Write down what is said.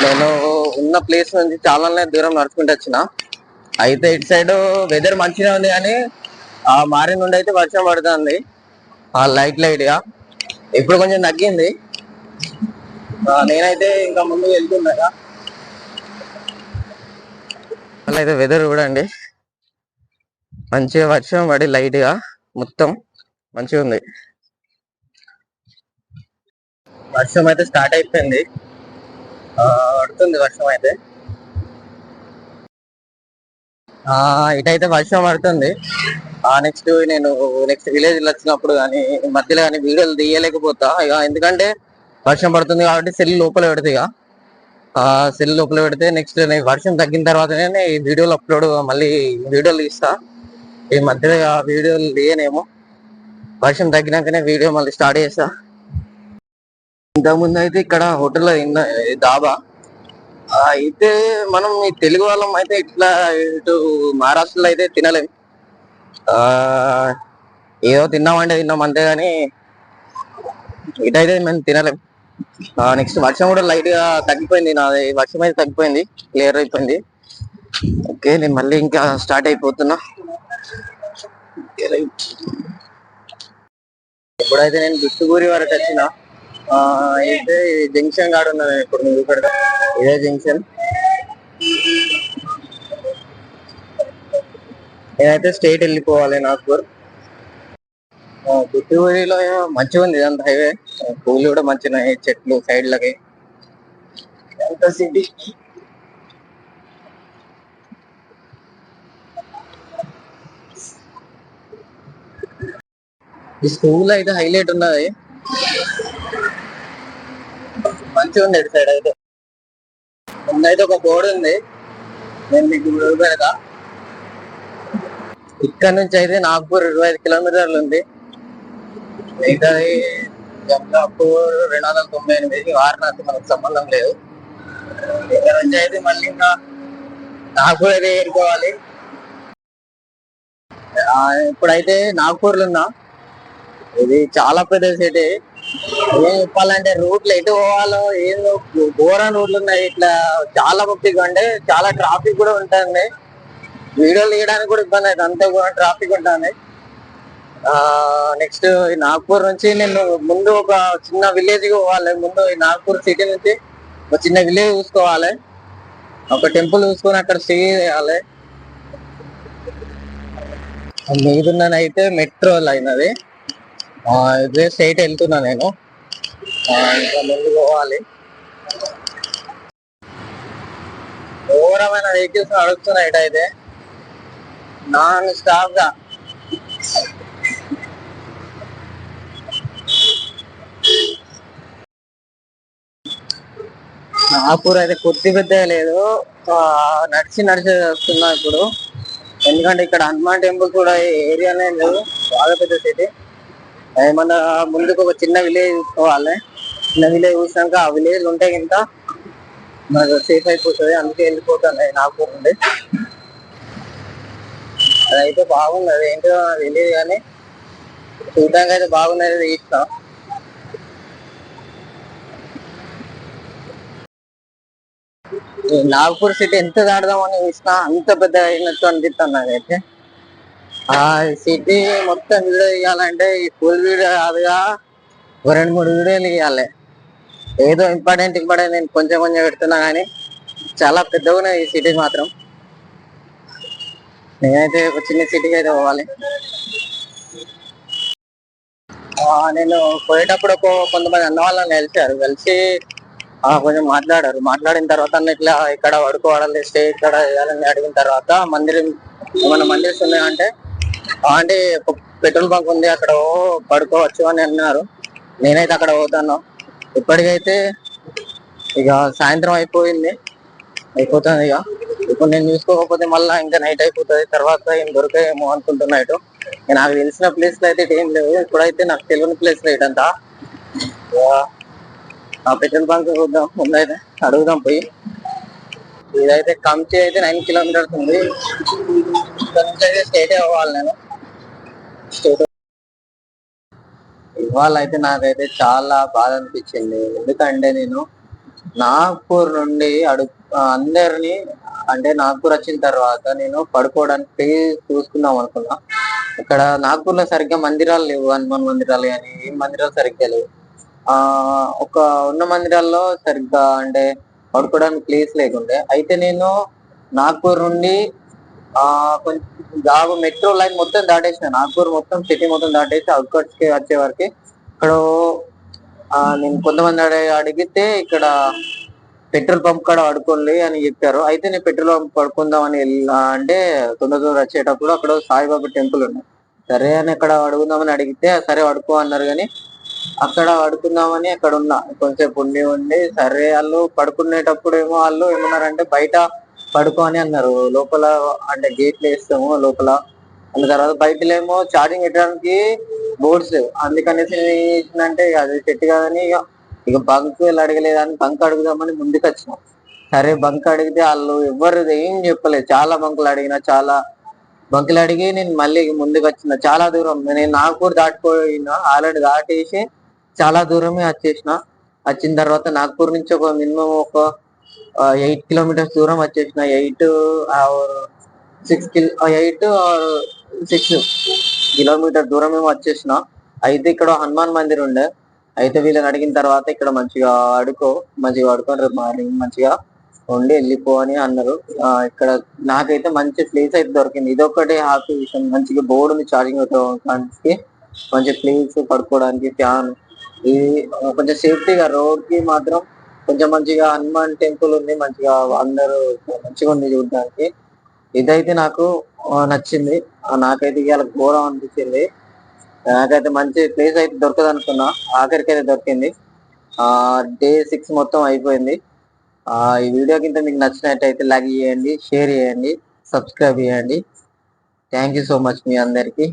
నేను ఉన్న ప్లేస్ నుంచి చాలా దూరం నడుచుకుంటూ వచ్చిన. అయితే ఇటు సైడ్ వెదర్ మంచిగా ఉంది కానీ ఆ మారి నుండి అయితే వర్షం పడుతుంది లైట్ గా. ఇప్పుడు కొంచెం తగ్గింది. నేనైతే ఇంకా ముందు వెళ్తున్నా. అలా అయితే వెదర్ చూడండి, మంచిగా వర్షం పడి లైట్ గా మొత్తం మంచిగా ఉంది. వర్షం అయితే స్టార్ట్ అయిపోయింది, పడుతుంది వర్షం అయితే. ఇటైతే వర్షం పడుతుంది. నెక్స్ట్ విలేజ్ వచ్చినప్పుడు కానీ మధ్యలో కానీ వీడియోలు తీయలేకపోతా ఇక, ఎందుకంటే వర్షం పడుతుంది కాబట్టి సెల్ లోపల పెడితే సెల్ లోపల పెడితే నెక్స్ట్ వర్షం తగ్గిన తర్వాతనే ఈ వీడియోలు అప్లోడ్ మళ్ళీ వీడియోలు తీస్తా. ఈ మధ్యలో వీడియోలు తీయనేమో, వర్షం తగ్గినాకనే వీడియో మళ్ళీ స్టార్ట్ చేస్తా. ఇంతకుముందు అయితే ఇక్కడ హోటల్లో దాబా అయితే మనం ఈ తెలుగు వాళ్ళం అయితే ఇట్లా ఇటు మహారాష్ట్రలో అయితే తినలేం. ఏదో తిన్నామంటే తిన్నాం అంతేగాని ఇటైతే మేము తినలేం. నెక్స్ట్ వర్షం కూడా లైట్ గా తగ్గిపోయింది, నాది వర్షం అయితే తగ్గిపోయింది, క్లియర్ అయిపోయింది. ఓకే, నేను మళ్ళీ ఇంకా స్టార్ట్ అయిపోతున్నా. ఇప్పుడైతే నేను బిట్టుగూరి వరకు వచ్చిన. అయితే జంక్షన్ కాడ ఉన్నది ఇప్పుడు నువ్వు ఇక్కడ, ఇదే జంక్షన్. నేనైతే స్ట్రైట్ వెళ్ళిపోవాలి నాగ్పూర్. బిట్టుగూరిలో మంచిగా ఉంది ఇదంతా హైవే, పూలు కూడా మంచిగా చెట్లు సైడ్లకి. ఎంత సిటీ ఈ స్కూల్ అయితే హైలైట్ ఉన్నది, మంచిగా ఉంది ఇటు సైడ్ అయితే. ముందైతే ఒక బోర్డు ఉంది, నేను మీకు పెడతా. ఇక్కడ నుంచి అయితే నాగ్పూర్ 25 కిలోమీటర్లు ఉంది. మిగతాది గంగాపూర్ 298, వారణాసి మనకు సంబంధం లేదు. ఇక్కడ నుంచి అయితే మళ్ళీ ఇంకా నాగ్పూర్ అయితే ఏరుకోవాలి. ఇప్పుడైతే నాగ్పూర్లో ఉన్నా. ఇది చాలా పెద్ద సిటీ. ఏం చెప్పాలంటే రూట్లు ఎటు పోవాలో ఏదో ఘోరం రూట్లు ఉన్నాయి. ఇట్లా చాలా పబ్లిక్ అంటే చాలా ట్రాఫిక్ కూడా ఉంటుంది. వీడియోలు తీయడానికి కూడా ఇబ్బంది అవుతుంది, అంత కూడా ట్రాఫిక్ ఉంటుంది. నెక్స్ట్ నాగ్పూర్ నుంచి నేను ముందు ఒక చిన్న విలేజ్ పోవాలి. ముందు ఈ నాగ్పూర్ సిటీ నుంచి ఒక చిన్న విలేజ్ చూసుకోవాలి, ఒక టెంపుల్ చూసుకొని అక్కడ స్టే చేయాలి. మీదున్ననైతే మెట్రో అయినది, ఇదే స్ట్రైట్ వెళ్తున్నా నేను. ఇంకా ముందు పోవాలి. ఘోరమైన వెహికల్స్ నడుస్తున్నాయి ఇటైతే నాన్ స్టాప్ గా. నాగపూర్ అయితే కొద్ది పెద్దగా లేదు, నడిచి వస్తున్నా ఇప్పుడు. ఎందుకంటే ఇక్కడ హనుమాన్ టెంపుల్ కూడా ఏరియానే లేదు, బాగా పెద్ద సిటీ. ఏమన్నా ముందుకు ఒక చిన్న విలేజ్ చూసుకోవాలి. చిన్న విలేజ్ చూసినాక ఆ విలేజ్ ఉంటే ఇంత మనకు సేఫ్ అయిపోతుంది, అందుకే వెళ్ళిపోతాను నాగపూర్ నుండి. అదైతే బాగున్నది, ఏంటో తెలియదు కానీ చూడడానికి అయితే బాగున్నది. ఇష్టం. నాగపూర్ సిటీ ఎంత దాడదామని చూసినా అంత పెద్ద అయినట్టు అనిపిస్తుంది నాకైతే. ఆ సిటీ మొత్తం వీడియో తీయాలంటే ఈ ఫుల్ వీడియో కాదుగా, 2-3 వీడియోలు తీయాలి. ఏదో ఇంపార్టెంట్ నేను కొంచెం పెడుతున్నా కానీ చాలా పెద్దగా ఉన్నాయి ఈ సిటీ మాత్రం. నేనైతే ఒక చిన్న సిటీకి అయితే పోవాలి. నేను పోయేటప్పుడు కొంతమంది అన్న వాళ్ళని కలిసి కొంచెం మాట్లాడిన తర్వాత ఇట్లా ఇక్కడ పడుకోవాలని స్టే ఇక్కడ చేయాలని అడిగిన తర్వాత ఏమన్నా మందిర్స్ ఉన్నాయంటే అంటే పెట్రోల్ బంక్ ఉంది అక్కడ పడుకోవచ్చు అని అన్నారు. నేనైతే అక్కడ పోతాను. ఇప్పటికైతే ఇక సాయంత్రం అయిపోతుంది ఇక. ఇప్పుడు నేను చూసుకోకపోతే మళ్ళీ ఇంకా నైట్ అయిపోతుంది, తర్వాత ఏం దొరికాయేమో అనుకుంటున్నా. ఇటు నాకు తెలిసిన ప్లేస్లో అయితే ఏం లేవు, ఇప్పుడైతే నాకు తెలియని ప్లేస్లో ఇటంతా. ఆ పెట్రోల్ బంక్ చూద్దాం, ముందైతే అడుగుదాం పోయి. ఇదైతే కంచి అయితే 9 కిలోమీటర్స్ ఉంది, ఇక్కడ నుంచి అయితే స్టేట్ అవ్వాలి నేను. ఇవాళ అయితే నాకైతే చాలా బాధ అనిపించింది, ఎందుకంటే నేను నాగ్పూర్ నుండి అందరిని అంటే నాగ్పూర్ వచ్చిన తర్వాత నేను పడుకోవడానికి ప్లేస్ చూసుకుందాం అనుకున్నా. ఇక్కడ నాగ్పూర్ లో సరిగ్గా మందిరాలు లేవు, హనుమాన్ మందిరాలు కానీ ఏ మందిరాలు సరిగ్గా లేవు. ఆ ఒక ఉన్న మందిరాల్లో సరిగ్గా అంటే పడుకోవడానికి ప్లేస్ లేకుండే. అయితే నేను నాగ్పూర్ నుండి కొంచెం మెట్రో లైన్ మొత్తం దాటేసిన, నాగ్పూర్ మొత్తం సిటీ మొత్తం దాటేసి అవుట్కట్స్ కి వచ్చే వరకు ఇక్కడ నేను కొంతమంది అడిగితే ఇక్కడ పెట్రోల్ పంప్ కాడ పడుకోండి అని చెప్పారు. అయితే నేను పెట్రోల్ పంప్ పడుకుందామని అంటే తొందర వచ్చేటప్పుడు అక్కడ సాయిబాబా టెంపుల్ ఉంది. సరే అని అక్కడ అడుగుదామని అడిగితే సరే పడుకో అన్నారు. కానీ అక్కడ పడుకుందామని అక్కడ ఉన్నా, కొంచెంసేపు ఉండి సరే వాళ్ళు పడుకునేటప్పుడు ఏమో వాళ్ళు ఏమన్నారంటే బయట పడుకో అని అన్నారు. లోపల అంటే గేట్లు వేస్తాము లోపల, అన్న తర్వాత బయటలేమో ఛార్జింగ్ పెట్టడానికి బోర్డ్స్ లేవు. అందుకనేసి నేను ఏం చేసిందంటే అది సెట్ కాదని ఇక బంక్ అడగలేదని బంక్ అడుగుదామని ముందుకు వచ్చినాం. సరే బంక్ అడిగితే వాళ్ళు ఎవ్వరు ఏం చెప్పలేదు. చాలా బంకులు అడిగి నేను మళ్ళీ ముందుకు వచ్చిన. చాలా దూరం నేను నాగ్పూర్ దాటిపోయినా, ఆల్రెడీ దాటేసి చాలా దూరమే వచ్చేసిన. వచ్చిన తర్వాత నాగ్పూర్ నుంచి ఒక మినిమం ఒక 8 కిలోమీటర్స్ దూరం వచ్చేసిన. 8 6 కిలోమీటర్ దూరం ఏమో వచ్చేసిన. అయితే ఇక్కడ హనుమాన్ మందిర్ ఉండే. అయితే వీళ్ళని అడిగిన తర్వాత ఇక్కడ మంచిగా పడుకొని రేపు మార్నింగ్ మంచిగా ఉండి వెళ్ళిపో అని అన్నారు. ఇక్కడ నాకైతే మంచి ప్లేస్ అయితే దొరికింది. ఇదొక్కటి హ్యాపీ విషయం. మంచిగా బోర్డు ఉంది ఛార్జింగ్ పెట్టుకోవడానికి, మంచి ప్లేస్ పడుకోవడానికి, ఫ్యాన్. ఇది కొంచెం సేఫ్టీగా రోడ్ కి మాత్రం కొంచెం మంచిగా హనుమాన్ టెంపుల్ ఉంది, మంచిగా అందరూ మంచిగా ఉంది చూడడానికి. ఇదైతే నాకు నచ్చింది. నాకైతే ఇవాళ ఘోరం అనిపించింది. నాకైతే మంచి ప్లేస్ అయితే దొరకదు అనుకున్నా, ఆఖరికి అయితే దొరికింది. డే 6 మొత్తం అయిపోయింది. ఈ వీడియో కింద మీకు నచ్చినట్టయితే లైక్ చేయండి, షేర్ చేయండి, సబ్స్క్రైబ్ చేయండి. థ్యాంక్ యూ సో మచ్ మీ అందరికి.